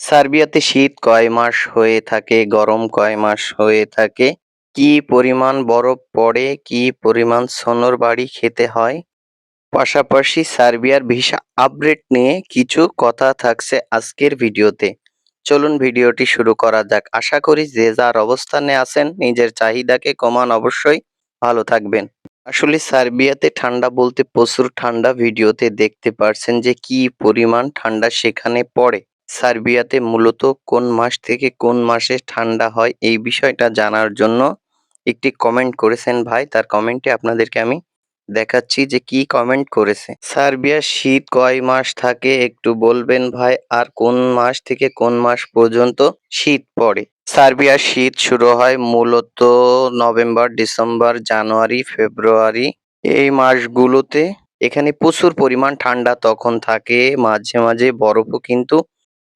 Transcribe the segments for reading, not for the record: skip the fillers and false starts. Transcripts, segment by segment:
সার্বিয়াতে শীত কয় মাস হয়ে থাকে, গরম কয় মাস হয়ে থাকে, কী পরিমাণ বরফ পড়ে, কী পরিমাণ সোনার বাড়ি খেতে হয়, পাশাপাশি সার্বিয়ার ভিসা আপডেট নিয়ে কিছু কথা থাকছে আজকের ভিডিওতে। চলুন ভিডিওটি শুরু করা যাক। আশা করি যে যার অবস্থানে আছেন নিজের চাহিদাকে কমান, অবশ্যই ভালো থাকবেন। আসলে সার্বিয়াতে ঠান্ডা বলতে প্রচুর ঠান্ডা, ভিডিওতে দেখতে পারছেন যে কি পরিমাণ ঠান্ডা সেখানে পড়ে। সার্বিয়াতে মূলত কোন মাস থেকে কোন মাসে ঠান্ডা হয় এই বিষয়টা জানার জন্য একটি কমেন্ট করেছেন ভাই, তার কমেন্টে আপনাদেরকে আমি দেখাচ্ছি যে কি কমেন্ট করেছে। সার্বিয়ার শীত কয় মাস থাকে একটু বলবেন ভাই, আর কোন মাস থেকে কোন মাস পর্যন্ত শীত পড়ে? সার্বিয়ার শীত শুরু হয় মূলত নভেম্বর, ডিসেম্বর, জানুয়ারি, ফেব্রুয়ারি এই মাসগুলোতে। এখানে প্রচুর পরিমাণ ঠান্ডা তখন থাকে, মাঝে মাঝে বরফও কিন্তু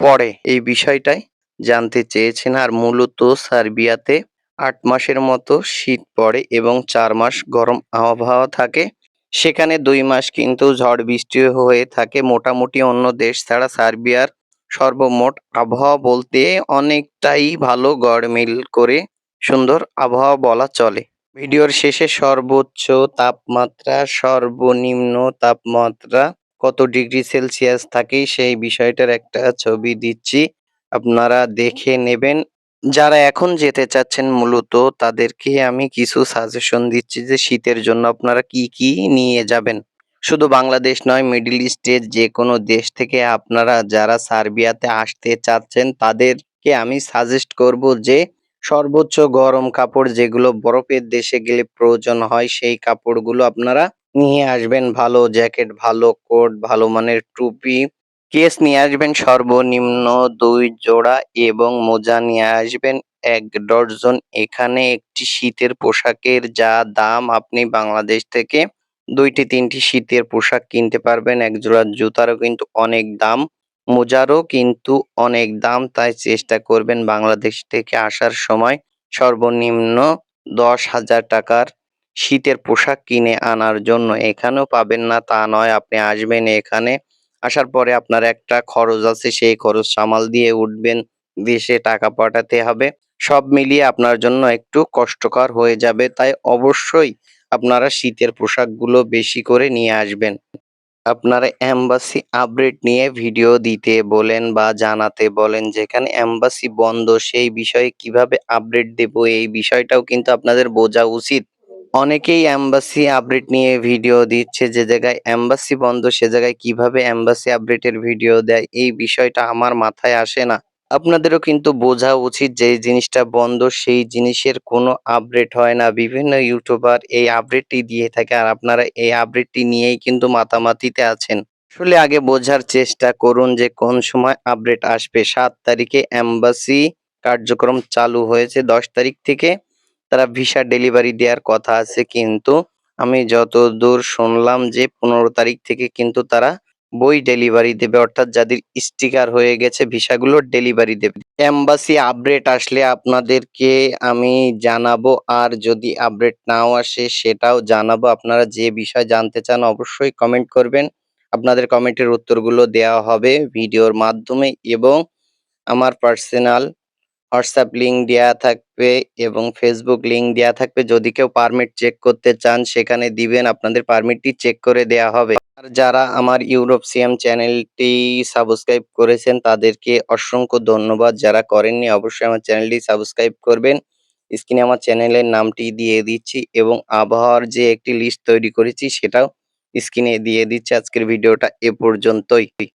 পড়ে। এই বিষয়টাই জানতে চেয়েছেন। আর মূলত সার্বিয়াতে ৮ মাসের মতো শীত পড়ে এবং ৪ মাস গরম আবহাওয়া থাকে। সেখানে ২ মাস কিন্তু ঝড় বৃষ্টি হয়ে থাকে। মোটামুটি অন্য দেশ ছাড়া সার্বিয়ার সর্বমোট আবহাওয়া বলতে অনেকটাই ভালো, গড়মিল করে সুন্দর আবহাওয়া বলা চলে। ভিডিওর শেষে সর্বোচ্চ তাপমাত্রা, সর্বনিম্ন তাপমাত্রা কত ডিগ্রি সেলসিয়াস থাকে সেই বিষয়টার একটা ছবি দিচ্ছি, আপনারা দেখে নেবেন। যারা এখন যেতে চাচ্ছেন মূলত তাদেরকে আমি কিছু সাজেশন দিচ্ছি যে শীতের জন্য আপনারা কি কি নিয়ে যাবেন। শুধু বাংলাদেশ নয়, মিডল ইস্টের যে কোনো দেশ থেকে আপনারা যারা সার্বিয়াতে আসতে চাচ্ছেন তাদেরকে আমি সাজেস্ট করব যে সর্বোচ্চ গরম কাপড় যেগুলো বরফের দেশে গেলে প্রয়োজন হয় সেই কাপড়গুলো আপনারা নিয়ে আসবেন। ভালো জ্যাকেট, ভালো কোট, ভালো মানের টুপি, কেস নিয়ে আসবেন সর্বনিম্ন ২ জোড়া এবং মোজা নিয়ে আসবেন ১ ডজন। এখানে একটি শীতের পোশাকের যা দাম আপনি বাংলাদেশ থেকে ২টি-৩টি শীতের পোশাক কিনতে পারবেন। ১ জোড়া জুতারও কিন্তু অনেক দাম, মোজারও কিন্তু অনেক দাম। তাই চেষ্টা করবেন বাংলাদেশ থেকে আসার সময় সর্বনিম্ন ১০,০০০ টাকার শীতের পোশাক কিনে আনার জন্য। এখানেও পাবেন না তা নয়, আপনি আসবেন এখানে, আসার পরে আপনার একটা খরচ আছে, সেই খরচ সামাল দিয়ে উঠবেন, দেশে টাকা পাঠাতে হবে। সব মিলিয়ে আপনার জন্য একটু কষ্টকর হয়ে যাবে। তাই অবশ্যই আপনারা শীতের পোশাকগুলো বেশি করে নিয়ে আসবেন। আপনারা এম্বাসি আপডেট নিয়ে ভিডিও দিতে বলেন বা জানাতে বলেন, যেখানে এম্বাসি বন্ধ সেই বিষয়ে কিভাবে আপডেট দেব এই বিষয়টাও কিন্তু আপনাদের বোঝা উচিত। অনেকেই এম্বাসি আপডেট নিয়ে ভিডিও দিচ্ছে, যে জায়গায় এম্বাসি বন্ধ সে জায়গায় কিভাবে এম্বাসি আপডেটের ভিডিও দেয় এই বিষয়টা আমার মাথায় আসে না। আপনাদেরও কিন্তু বোঝা উচিত যে এই জিনিসটা বন্ধ সেই জিনিসের কোনো আপডেট হয় না। বিভিন্ন ইউটিউবার এই আপডেটটি দিয়ে থাকে আর আপনারা এই আপডেটটি নিয়েই কিন্তু মাতামাতিতে আছেন। আসলে আগে বোঝার চেষ্টা করুন যে কোন সময় আপডেট আসবে। ৭ তারিখে এম্বাসি কার্যক্রম চালু হয়েছে, ১০ তারিখ থেকে তারা ভিসা ডেলিভারি দেওয়ার কথা আছে, কিন্তু আমি যতদূর শুনলাম যে ১৫ তারিখ থেকে কিন্তু তারা বই ডেলিভারি দেবে, অর্থাৎ যাদের স্টিকার হয়ে গেছে ভিসাগুলো ডেলিভারি দেবে। এম্বাসি আপডেট আসলে আপনাদেরকে আমি জানাবো, আর যদি আপডেট নাও আসে সেটাও জানাবো। আপনারা যে বিষয় জানতে চান অবশ্যই কমেন্ট করবেন, আপনাদের কমেন্টের উত্তরগুলো দেওয়া হবে ভিডিওর মাধ্যমে এবং আমার পার্সোনাল হোয়াটসঅ্যাপ লিঙ্ক দেয়া থাকবে এবং ফেসবুক লিঙ্ক দেয়া থাকবে। যদি কেউ পারমিট চেক করতে চান সেখানে দিবেন, আপনাদের পারমিটটি চেক করে দেয়া হবে। আর যারা আমার ইউরোপ সিএম চ্যানেলটি সাবস্ক্রাইব করেছেন তাদেরকে অসংখ্য ধন্যবাদ। যারা করেননি অবশ্যই আমার চ্যানেলটি সাবস্ক্রাইব করবেন। স্ক্রিনে আমার চ্যানেলের নামটি দিয়ে দিচ্ছি এবং আবহাওয়ার যে একটি লিস্ট তৈরি করেছি সেটাও স্ক্রিনে দিয়ে দিচ্ছি। আজকের ভিডিওটা এ পর্যন্তই।